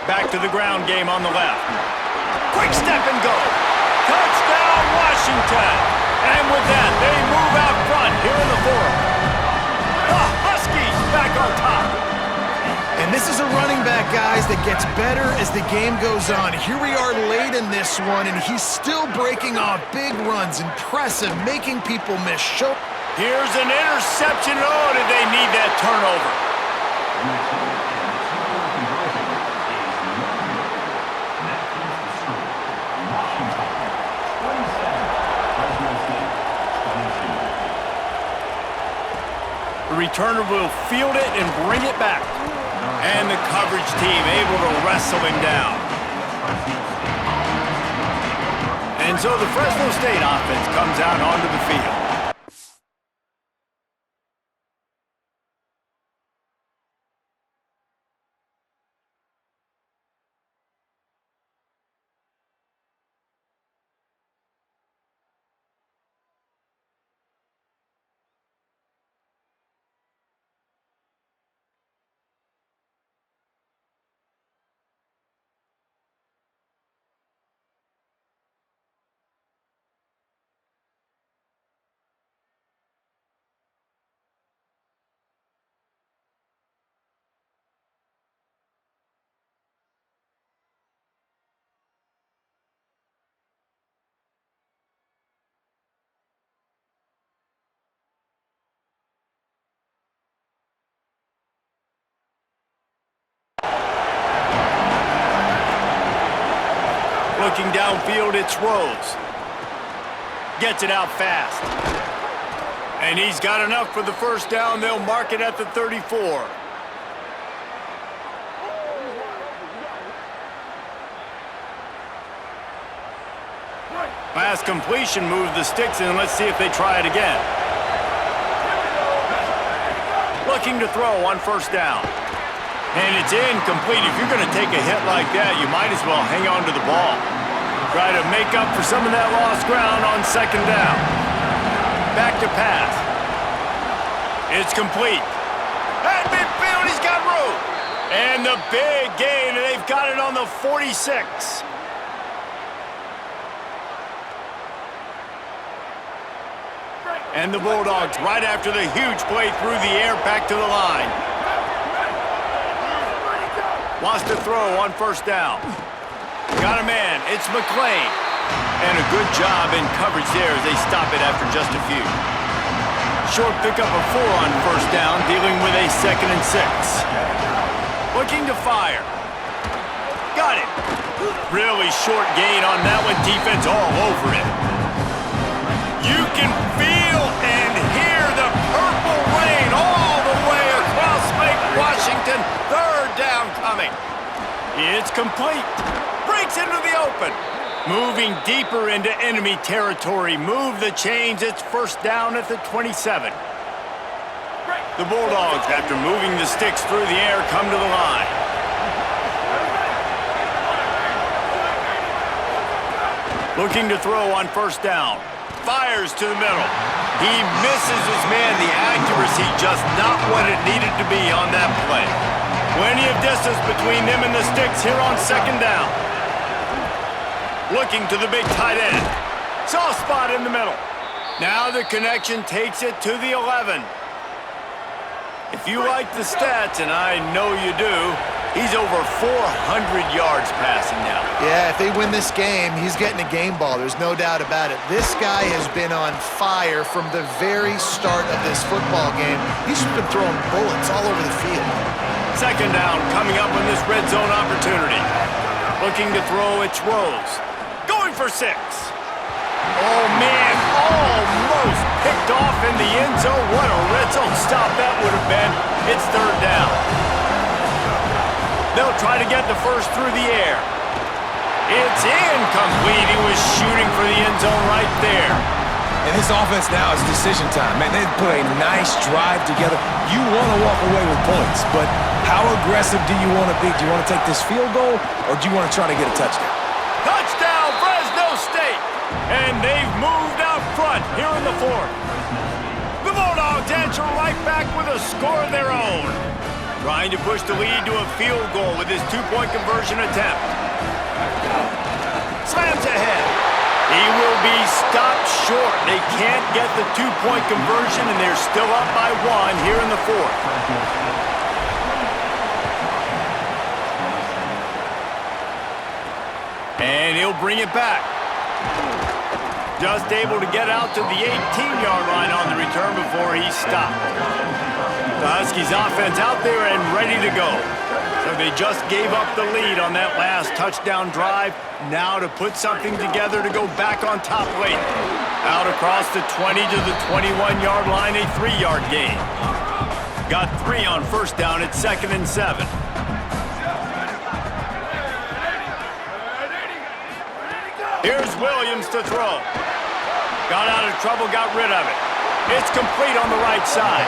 Back to the ground game on the left. Quick step and go. Touchdown, Washington. And with that, they move out front here in the fourth. The Huskies back on top. And this is a running back, guys, that gets better as the game goes on. Here we are late in this one, and he's still breaking off big runs. Impressive, making people miss. Here's an interception. Oh, did they need that turnover? The returner will field it and bring it back. And the coverage team able to wrestle him down. And so the Fresno State offense comes out onto the field. Looking downfield, it's Rhodes. Gets it out fast. And he's got enough for the first down. They'll mark it at the 34. Pass completion, moves the sticks in. Let's see if they try it again. Looking to throw on first down. And it's incomplete. If you're going to take a hit like that, you might as well hang on to the ball. Try to make up for some of that lost ground on second down. Back to pass. It's complete. At midfield, he's got room. And the big gain, and they've got it on the 46. And the Bulldogs, right after the huge play through the air, back to the line. Wants to throw on first down. Got a man. It's McClain. And a good job in coverage there as they stop it after just a few. Short pickup of 4 on first down, dealing with a 2nd and 6. Looking to fire. Got it. Really short gain on that one. Defense all over it. You can feel and hear the purple rain all the way across Lake Washington. Third down coming. It's complete. Breaks into the open. Moving deeper into enemy territory. Move the chains. It's first down at the 27. The Bulldogs, after moving the sticks through the air, come to the line. Looking to throw on first down. Fires to the middle. He misses his man. The accuracy just not what it needed to be on that play. Plenty of distance between them and the sticks here on second down. Looking to the big tight end. Soft spot in the middle. Now the connection takes it to the 11. If you like the stats, and I know you do, he's over 400 yards passing now. Yeah, if they win this game, he's getting a game ball. There's no doubt about it. This guy has been on fire from the very start of this football game. He's just been throwing bullets all over the field. Second down coming up on this red zone opportunity. Looking to throw, it's Rose. Going for 6. Oh, man, almost picked off in the end zone. What a red zone stop that would have been. It's third down. They'll try to get the first through the air. It's incomplete. He was shooting for the end zone right there. And this offense now is decision time. Man, they've put a nice drive together. You want to walk away with points, but how aggressive do you want to be? Do you want to take this field goal, or do you want to try to get a touchdown? Touchdown, Fresno State! And they've moved out front here in the fourth. The Bulldogs answer right back with a score of their own. Trying to push the lead to a field goal with his two-point conversion attempt. Slams ahead. He will be stopped short. They can't get the two-point conversion, and they're still up by one here in the fourth. And he'll bring it back. Just able to get out to the 18-yard line on the return before he's stopped. The Huskies offense out there and ready to go. So they just gave up the lead on that last touchdown drive. Now to put something together to go back on top late. Out across the 20 to the 21-yard line, a 3-yard gain. Got 3 on first down at 2nd and 7. Here's Williams to throw. Got out of trouble, got rid of it. It's complete on the right side.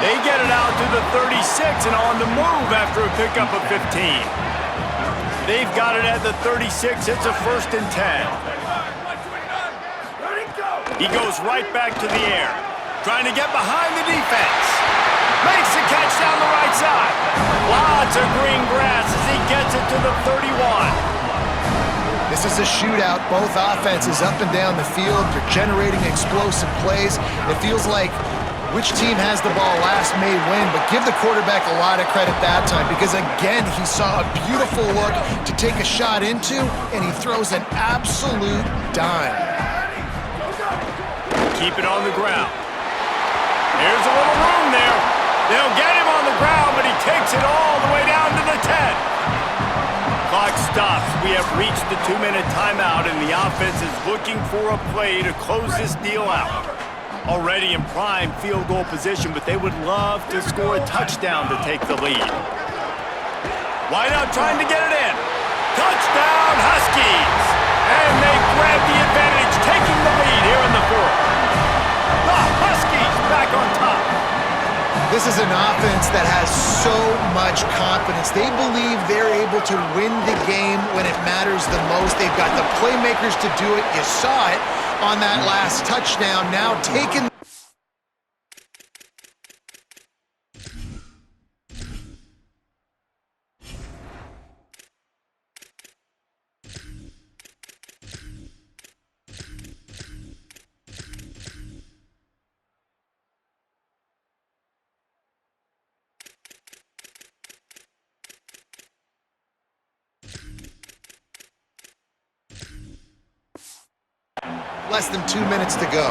They get it out to the 36 and on the move after a pickup of 15. They've got it at the 36. It's a 1st and 10. He goes right back to the air. Trying to get behind the defense. Makes the catch down the right side. Lots of green grass as he gets it to the 31. This is a shootout. Both offenses up and down the field. They're generating explosive plays. It feels like which team has the ball last may win, but give the quarterback a lot of credit that time because, again, he saw a beautiful look to take a shot into, and he throws an absolute dime. Keep it on the ground. There's a little room there. They'll get him on the ground, but he takes it all the way down to the 10. Clock stops. We have reached the 2-minute timeout, and the offense is looking for a play to close this deal out. Already in prime field goal position, but they would love to score a touchdown to take the lead. Wide out trying to get it in. Touchdown, Huskies! And they grab the advantage, taking the lead here in the fourth. The Huskies back on top. This is an offense that has so much confidence. They believe they're able to win the game when it matters the most. They've got the playmakers to do it. You saw it on that last touchdown. Now taking... Less than 2 minutes to go.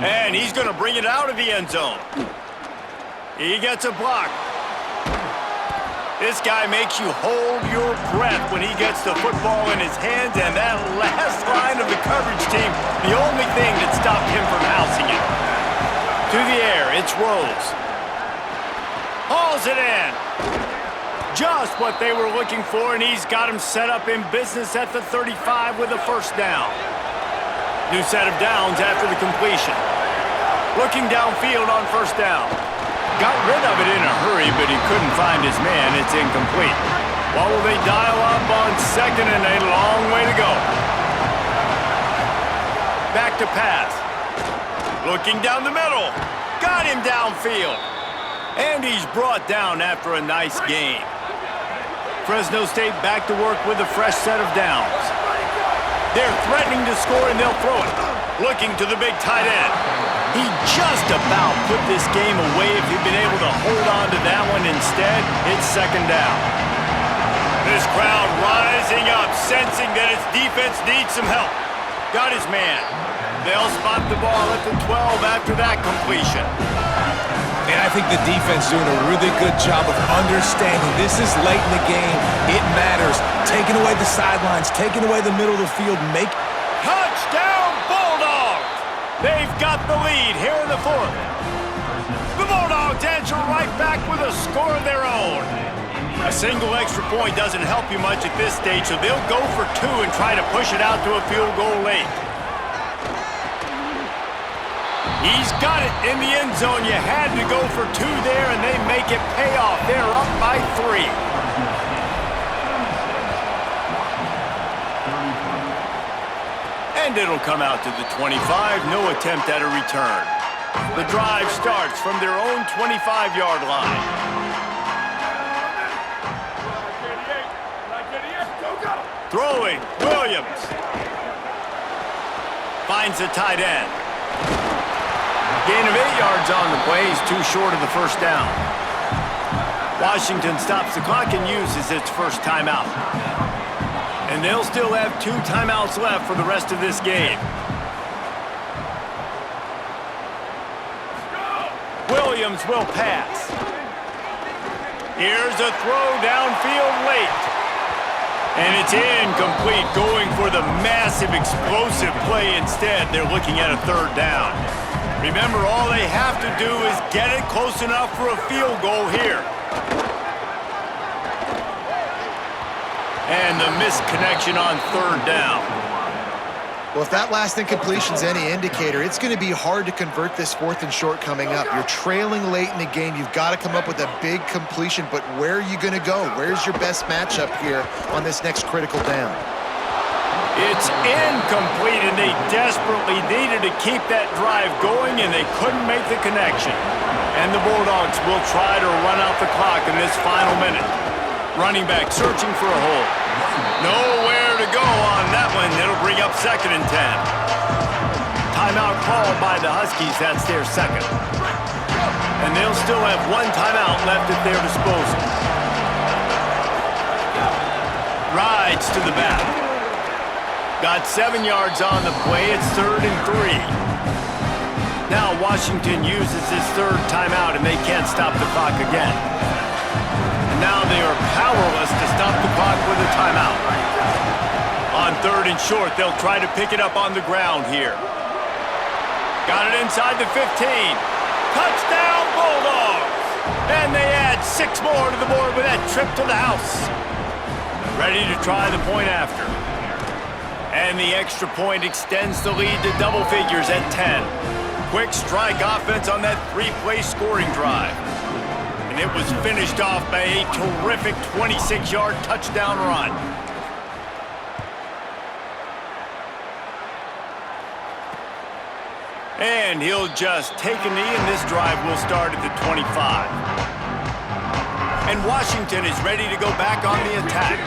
And he's going to bring it out of the end zone. He gets a block. This guy makes you hold your breath when he gets the football in his hands, and that last line of the coverage team, the only thing that stopped him from housing it. To the air, it's Rose. Hauls it in. Just what they were looking for, and he's got him set up in business at the 35 with a first down. New set of downs after the completion. Looking downfield on first down. Got rid of it in a hurry, but he couldn't find his man. It's incomplete. What will they dial up on 2nd and a long way to go? Back to pass. Looking down the middle. Got him downfield. And he's brought down after a nice gain. Fresno State back to work with a fresh set of downs. They're threatening to score, and they'll throw it. Looking to the big tight end. He just about put this game away if he'd been able to hold on to that one. Instead, it's 2nd down. This crowd rising up, sensing that its defense needs some help. Got his man. They'll spot the ball at the 12 after that completion. And I think the defense doing a really good job of understanding this is late in the game. It matters. Taking away the sidelines, taking away the middle of the field, make... Touchdown, Bulldogs! They've got the lead here in the fourth. The Bulldogs answer right back with a score of their own. A single extra point doesn't help you much at this stage, so they'll go for 2 and try to push it out to a field goal late. He's got it in the end zone. You had to go for 2 there, and they make it pay off. They're up by 3. And it'll come out to the 25. No attempt at a return. The drive starts from their own 25-yard line. Throwing, Williams. Finds the tight end. Gain of 8 yards on the play. He's too short of the first down. Washington stops the clock and uses its first timeout. And they'll still have 2 timeouts left for the rest of this game. Williams will pass. Here's a throw downfield late. And it's incomplete, going for the massive explosive play instead. They're looking at a 3rd down. Remember, all they have to do is get it close enough for a field goal here. And the missed connection on 3rd down. Well, if that last incompletion's any indicator, it's going to be hard to convert this 4th and short coming up. You're trailing late in the game. You've got to come up with a big completion, but where are you going to go? Where's your best matchup here on this next critical down? It's incomplete, and they desperately needed to keep that drive going, and they couldn't make the connection. And the Bulldogs will try to run out the clock in this final minute. Running back searching for a hole. Nowhere to go on that one. It'll bring up 2nd and 10. Timeout called by the Huskies. That's their 2nd. And they'll still have 1 timeout left at their disposal. Rides to the back. Got 7 yards on the play. It's 3rd and 3. Now Washington uses his 3rd timeout, and they can't stop the clock again. Now they are powerless to stop the clock with a timeout. On 3rd and short, they'll try to pick it up on the ground here. Got it inside the 15. Touchdown, Bulldogs! And they add 6 more to the board with that trip to the house. Ready to try the point after. And the extra point extends the lead to double figures at 10. Quick strike offense on that 3-play scoring drive. And it was finished off by a terrific 26-yard touchdown run. And he'll just take a knee, and this drive will start at the 25. And Washington is ready to go back on the attack.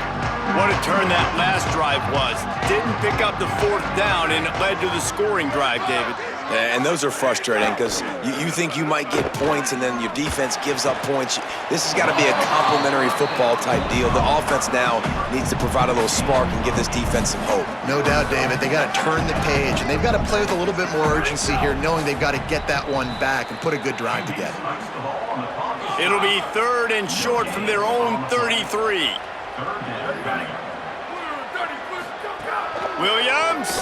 What a turn that last drive was. Didn't pick up the 4th down, and it led to the scoring drive, David. And those are frustrating because you think you might get points and then your defense gives up points. This has got to be a complementary football type deal. The offense now needs to provide a little spark and give this defense some hope. No doubt, David. They got to turn the page, and they've got to play with a little bit more urgency here, knowing they've got to get that one back and put a good drive together. It'll be 3rd and short from their own 33. Williams.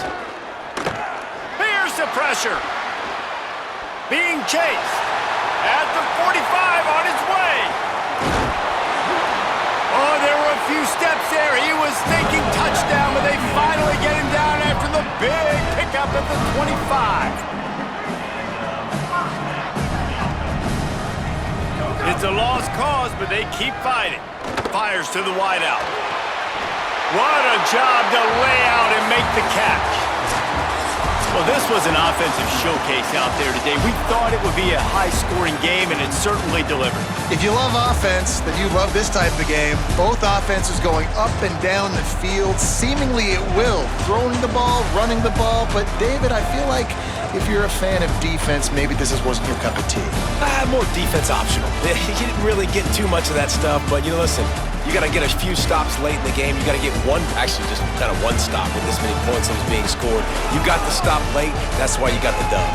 Here's the pressure. Being chased. At the 45 on his way. Oh, there were a few steps there. He was thinking touchdown, but they finally get him down after the big pickup at the 25. It's a lost cause, but they keep fighting. Fires to the wideout. What a job to lay out and make the catch. Well, this was an offensive showcase out there today. We thought it would be a high-scoring game, and it certainly delivered. If you love offense, then you love this type of game. Both offenses going up and down the field, seemingly at will. Throwing the ball, running the ball. But, David, I feel like if you're a fan of defense, maybe this wasn't your cup of tea. More defense optional. You didn't really get too much of that stuff, but, listen, you got to get a few stops late in the game. You got to get actually just kind of one stop with this many points that was being scored. You got the stop late. That's why you got the dub.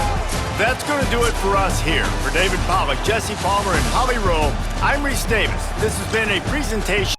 That's going to do it for us here. For David Pollack, Jesse Palmer, and Holly Rowe, I'm Reese Davis. This has been a presentation